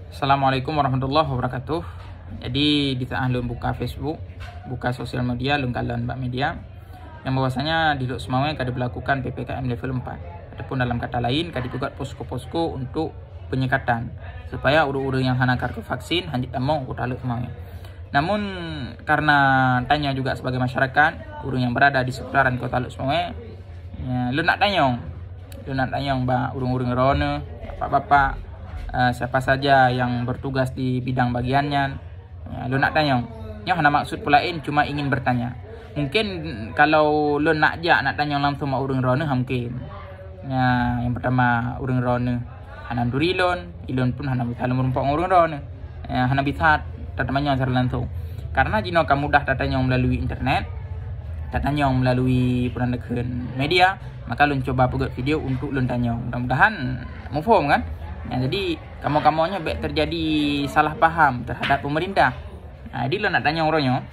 Assalamualaikum warahmatullahi wabarakatuh. Jadi di tengah lun buka Facebook, buka sosial media, lun kalan mbak media yang bahwasanya di luk semua kada berlakukan PPKM level 4 ataupun dalam kata lain kada dibuat posko-posko untuk penyekatan supaya urang-urang yang hana kartu vaksin hanjit tamong uta luk semua. Namun karena tanya juga sebagai masyarakat, urang yang berada di seputaran kota luk semua, ya, lun nak tanyong mbak urang-urang rone, bapak-bapak, siapa saja yang bertugas di bidang bagiannya, ya, lo nak tanya. Yang hana maksud pulain cuma ingin bertanya. Mungkin kalau lo nak tanya langsung sama urang rone mungkin. Ya, yang pertama urang rone hana durilon, ilon pun hana bisa merumpok urang rone. Ya, hana bisa tatanya secara langsung. Karena jino kamu dah tatanya melalui internet, tatanya melalui peranakan media, maka lo coba buat video untuk lo tanya. Mudah-mudahan mau faham kan? Ya, jadi kamu-kamunya baik terjadi salah paham terhadap pemerintah. Nah, jadi lo nak tanya orangnya,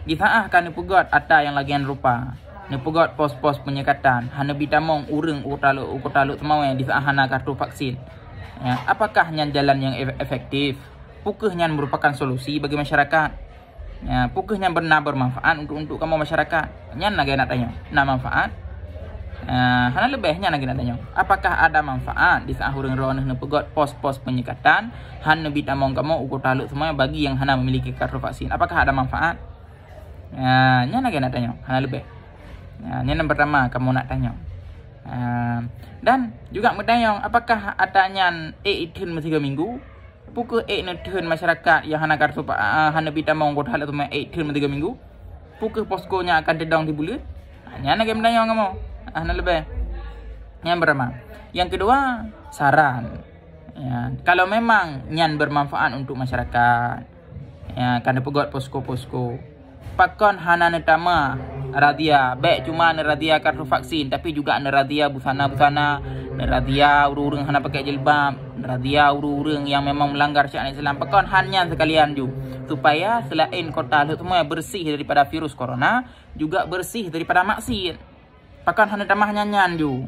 di saat kan pegot ada yang lagian rupa, pegot pos-pos penyekatan, hana bitamong urang utalu semua yang di saat hana kartu vaksin. Ya, apakah nyan jalan yang efektif? Pukah nyan merupakan solusi bagi masyarakat? Ya, pukah nyan benar bermanfaat untuk kamu masyarakat? Nyan lagi nak tanya, nak manfaat? Hana lebihnya lagi nak tanya, apakah ada manfaat di saat urang roneh pegot pos-pos penyekatan hana bitamong kamu ukur taluk semua bagi yang hana memiliki kartu vaksin? Apakah ada manfaat? Nya lagi nak tanya, hana lebih. Nya yang pertama kamu nak tanya. Dan juga bertanya, apakah adanya itun 3 minggu? Pukul netun masyarakat yang hana kartu hana bitamong ukur taluk semua itun 3 minggu? Pukul poskonya akan dedong di bulan? Nya lagi bertanya kamu. Lebih. Yang pertama. Yang kedua, saran. Ya, kalau memang nyan bermanfaat untuk masyarakat, ya, kan pegot posko-posko. Pakon hana netama radia, baik cuma neradia kartu vaksin, tapi juga neradia busana-busana, neradia urang-urang hana pakai jilbab, neradia urang-urang yang memang melanggar syariat Islam. Pakon hanya sekalian ju, supaya selain kota lu semua bersih daripada virus corona, juga bersih daripada maksiat. Pakan hana tamah nyanyan ju.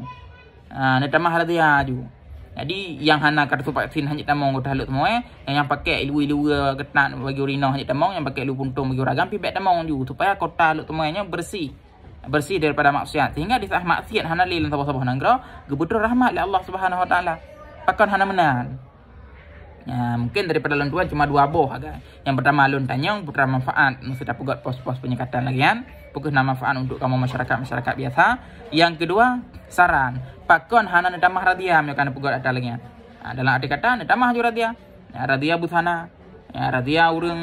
Hana tamah radia ju. Jadi yang hana kartu vaksin hanya tamong kota halut semua, yang pakai ilu ketat bagi urino hanya tamong, yang pakai ilu puntung bagi uragam pi bet tamong ju supaya kota halut semuanya bersih. Bersih daripada maksiat. Sehingga di saat maksiat hana lilin sabah-sabah nanggro, gebetul rahmat oleh Allah Subhanahu wa taala. Pakan hana menan. Ya, mungkin daripada lon tuan cuma 2 boh agak. Yang pertama lon tanyong putra manfaat sudah pegot pos-pos penyekatan lagian, pukul nama manfaat untuk kamu masyarakat biasa. Yang kedua, saran. Pakon hana netamah radia mekan pegot ada lagian. Dalam arti kata netamah ju radia. Ya, radia busana. Ya, radia urang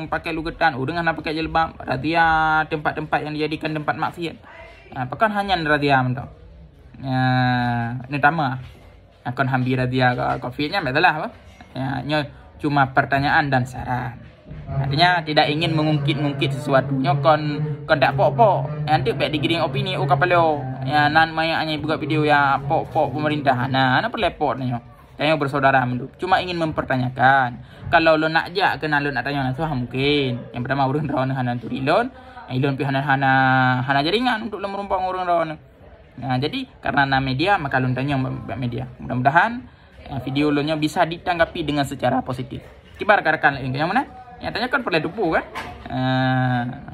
pakai lugetan, urang hana pakai jilbab, radia tempat-tempat yang dijadikan tempat maksiat. Ya, pakon hanya radia mentok. Ya, netamah. Akon hambi radia COVID-nya betul apa? Ya, cuma pertanyaan dan saran. Artinya tidak ingin mengungkit sesuatunya kon tak pok-pok. Nanti baik digiring opini kapalo. Ya nan maya hanya buat video ya pok-pok pemerintah. Nah, ana perlepot nyo. Tanya bersaudara mendu. Cuma ingin mempertanyakan. Kalau lo nak kenal lo nak tanya langsung mungkin. Yang pertama urang rawan hana turilon, ilon pi hana jaringan untuk lo merumpang urang rawan. Nah, jadi karena media maka lo tanya media. Mudah-mudahan video lo nya bisa ditanggapi dengan secara positif. Kibar rekan yang mana? Ya tanya kan perlu dupu kan?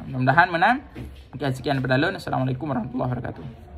Mudah-mudahan menang. Sekian daripada lo. Assalamualaikum warahmatullahi wabarakatuh.